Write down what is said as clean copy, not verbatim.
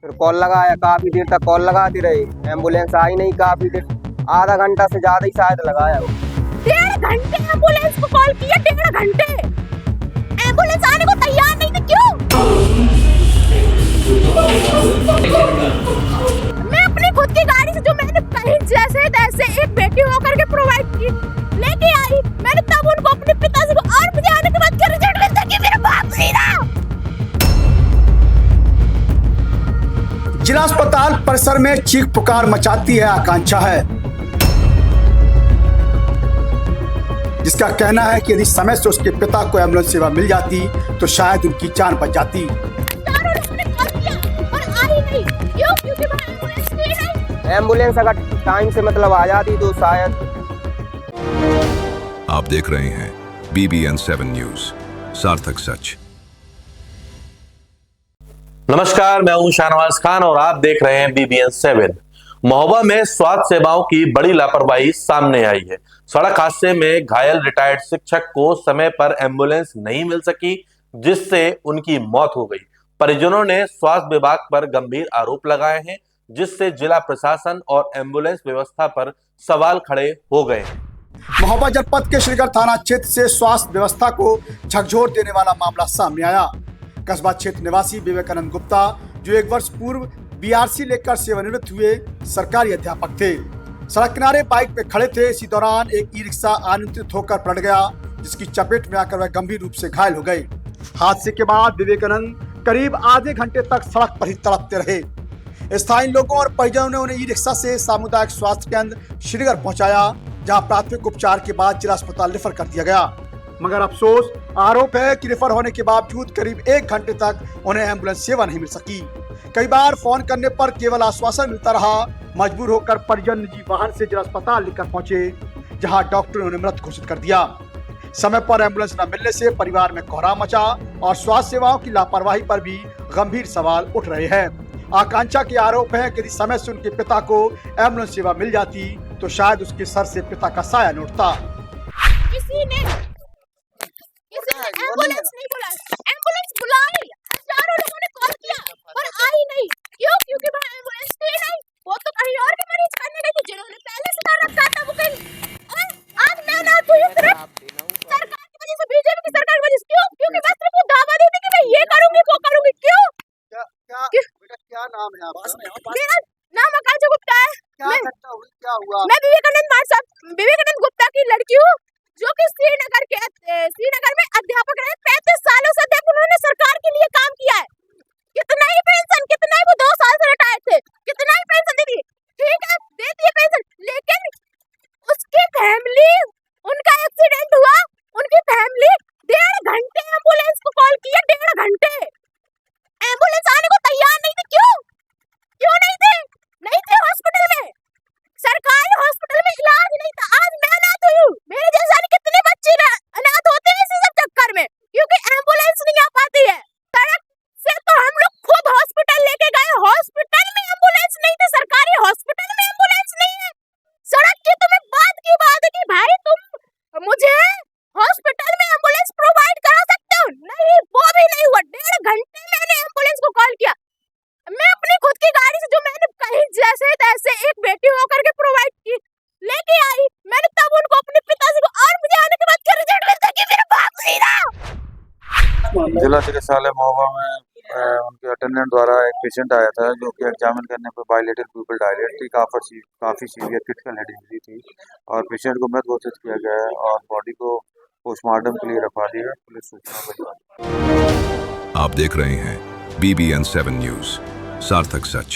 फिर कॉल लगाया, काफी देर तक कॉल लगाते रहे, एम्बुलेंस आई नहीं। काफी देर, आधा घंटा से ज्यादा ही शायद लगाया हो। 1.5 घंटे एम्बुलेंस को कॉल किया, 1.5 घंटे एम्बुलेंस आने को तैयार नहीं थी। क्यों? मैं अपनी खुद की गाड़ी से, जो मैंने कहीं जैसे तैसे एक बेटी होकर के प्रोवाइड की, लेके आई। मैंने तब उनको अपने पिताजी को, और मुझे आने के बाद क्या रिजल्ट मिलता कि मेरा बाप सीधा। जिला अस्पताल परिसर में चीख पुकार मचाती है आकांक्षा है, जिसका कहना है कि यदि समय से उसके पिता को एम्बुलेंस सेवा मिल जाती तो शायद उनकी जान बच जाती। एम्बुलेंस अगर टाइम से मतलब आ जाती तो शायद। आप देख रहे हैं BBN 7 न्यूज, सार्थक सच। नमस्कार, मैं हूं शाहनवाज खान और आप देख रहे हैं BBN 7। महोबा में स्वास्थ्य सेवाओं की बड़ी लापरवाही सामने आई है। सड़क हादसे में घायल रिटायर्ड शिक्षक को समय पर एम्बुलेंस नहीं मिल सकी, जिससे उनकी मौत हो गई। परिजनों ने स्वास्थ्य विभाग पर गंभीर आरोप लगाए हैं, जिससे जिला प्रशासन और एम्बुलेंस व्यवस्था पर सवाल खड़े हो गए हैं। महोबा जनपद के श्रीगढ़ थाना क्षेत्र से स्वास्थ्य व्यवस्था को झकझोर देने वाला मामला सामने आया। कस्बा क्षेत्र निवासी विवेकानंद गुप्ता, जो 1 वर्ष पूर्व BRC लेकर सेवानिवृत्त हुए सरकारी अध्यापक थे, सड़क किनारे बाइक पे खड़े थे। इसी दौरान एक ई-रिक्शा अनियंत्रित होकर पलट गया, जिसकी चपेट में आकर वह गंभीर रूप से घायल हो गए। हादसे के बाद विवेकानंद करीब आधे घंटे तक सड़क पर ही तड़पते रहे। स्थानीय लोगों और परिजनों ने उन्हें ई-रिक्शा से सामुदायिक स्वास्थ्य केंद्र श्रीगढ़ पहुंचाया, जहां प्राथमिक उपचार के बाद जिला अस्पताल रेफर कर दिया गया। मगर अफसोस, आरोप है कि रेफर होने के बावजूद करीब 1 घंटे तक उन्हें एम्बुलेंस सेवा नहीं मिल सकी। कई बार फोन करने पर केवल आश्वासन मिलता रहा। मजबूर होकर परिजन निजी वाहन से जिला अस्पताल लेकर पहुंचे, जहां डॉक्टर ने उन्हें मृत घोषित कर दिया। समय पर एम्बुलेंस न मिलने से परिवार में कोहराम मचा और स्वास्थ्य सेवाओं की लापरवाही पर भी गंभीर सवाल उठ रहे हैं। आकांक्षा के आरोप है कि यदि समय से उनके पिता को एम्बुलेंस सेवा मिल जाती तो शायद उसके सर से पिता का साया न उठता। किसी ने एम्बुलेंस नहीं बुलाई, एम्बुलेंस बुलाई, हजारों लोगों ने कॉल किया पर आई नहीं। क्यों? क्योंकि वहाँ एम्बुलेंस थी नहीं। वो तो कहीं और भी मरीज करने गई थी, जिन्होंने पहले से डर रखा था। वो कहीं आज मैं ना तो सरकार की वजह से, बीजेपी की सरकार की वजह से। क्यों? क्योंकि मैं सिर्फ वो दावा देती कि मैं ये करूंगी वो करूंगी। क्यों? क्या नाम है आपका? मेरा नाम आकांक्षा गुप्ता है। क्या हुआ? मैं विवेकानंद गुप्ता की लड़की हूँ, जो कि श्रीनगर में अध्यापक रहे। 35 सालों से देखो उन्होंने सरकार के लिए काम किया है। कितना ही पेंशन, कितना ही, वो 2 साल से रिटायर्ड थे, कितना ही पेंशन देती है, ठीक है देती है पेंशन। लेकिन उसकी फैमिली, उनका एक्सीडेंट हुआ, उनकी फैमिली 1.5 घंटे एम्बुलेंस को कॉल किया, 1.5 घंटे एम्बुलेंस आने को तैयार नहीं थी। क्यों? क्यों नहीं थे? नहीं थे हॉस्पिटल में, सरकारी हॉस्पिटल में इलाज नहीं था। आज मैं अनाथ हुई हूँ, मेरे जैसा कितने बच्चे अनाथ होते हैं इसी सब चक्कर में, क्योंकि एम्बुलेंस नहीं आ पाती है। सड़क से तो हम लोग खुद हॉस्पिटल लेके गए, हॉस्पिटल में एम्बुलेंस नहीं थी, सरकारी हॉस्पिटल में एम्बुलेंस नहीं है। सड़क की तुम्हें बात की भाई, तुम मुझे हॉस्पिटल में एम्बुलेंस प्रोवाइड करा सकते हो? नहीं, वो भी नहीं हुआ। 1.5 घंटे मैंने एम्बुलेंस को कॉल किया। मैं अपनी खुद की गाड़ी से, जो मैंने कहीं जैसे तैसे एक बेटी होकर के प्रोवाइड की, लेके आई। मैंने तब उनको अपने पिताजी को, और मुझे आने के बाद क्या रिजल्ट मिलता कि मेरा बाप सीधा। जिला चिकित्सालय महोबा में उनके अटेंडेंट द्वारा एक पेशेंट आया था, जो कि एग्जामिन करने पर बायलेटरल प्यूपिल डायलेट थी, काफी सीवियर क्रिटिकल हेड इंजरी थी और पेशेंट को मृत घोषित किया गया है और बॉडी को पोस्टमार्टम के लिए रखवा दिया है। पुलिस सूचना भिजवा। आप देख रहे हैं BBN 7 न्यूज, सार्थक सच।